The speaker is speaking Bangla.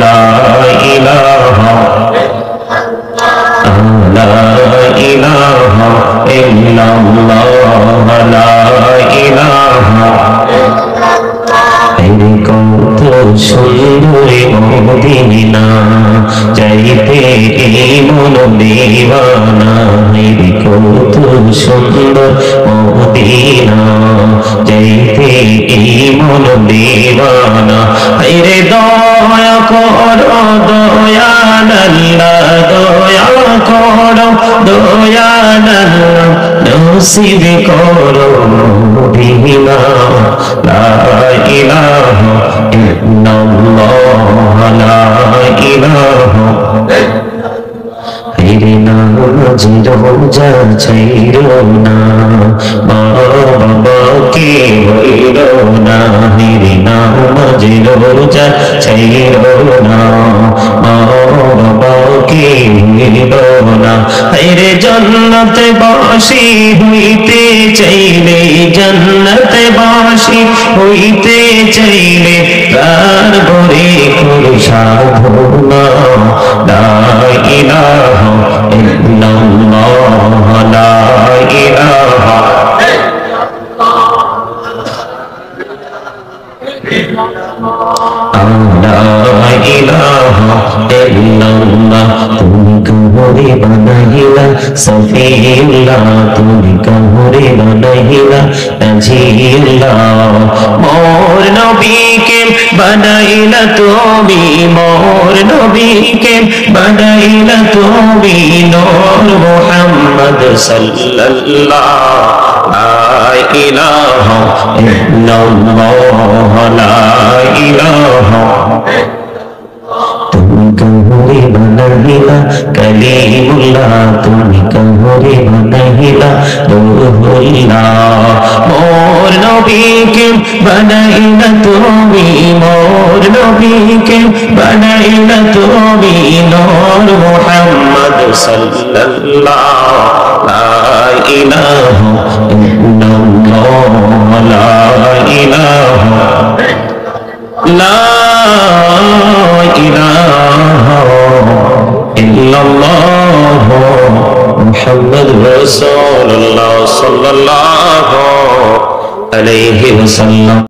লা ইলাহা লা ইলাহা ইল্লাল্লাহ লা ইলাহা কত সুন্দর মদিনা চাইতে এই মন দিওয়ানা কত সুন্দর মদিনা চাইতে এই মন দিওয়ানা রে দয়া করো দয়াল আল্লাহ দয়া করো দয়াল আল্লাহ নসিব করো মদিনা লা ইলাহা ইল্লাল্লাহ লা ইলাহা হেরে নামাজ রোজা ছাইরো না মা বাবাকে বইলো না হেরে নামাজ রোজা ছাইরো না মা বাবাকে বইলো না হেরে জান্নাতে বাসী হইতে চাইলে জান্নাতে বাসী হইতে চাইলে তার ঘরে করো সাধনা লা ইলাহা ইল্লাল্লাহ লা ইলাহা লা ইলাহা ইল্লাল্লাহ তুমি কামরে বানাইলা সফিউল্লাহ তুমি কামরে বানাইলা নাজিল্লা মোর নবীকে বানাইলা তুমি মোর নবীকে বানাইলা তুমি নূর মুহাম্মদ সাল্লাল্লাহ লা ইলাহা ইল্লাল্লাহ লা ইলাহা তুমি কামরে বানাইলা কালিমুল্লাহ তুমি কামরে বানাইলা রূহুল্লাহ মোর নবীকে বানাইলা তুমি মোর নবীকে বানাইলা তুমি নূর মুহাম্মদ সাল্লাল্লাহ লা ইলাহা ইল্লাল্লাহ লা ইলাহা লা ইলাহা ইল্লাল্লাহ মুহাম্মাদুর রাসূলুল্লাহ সাল্লাল্লাহু আলাইহি ওয়াসাল্লাম।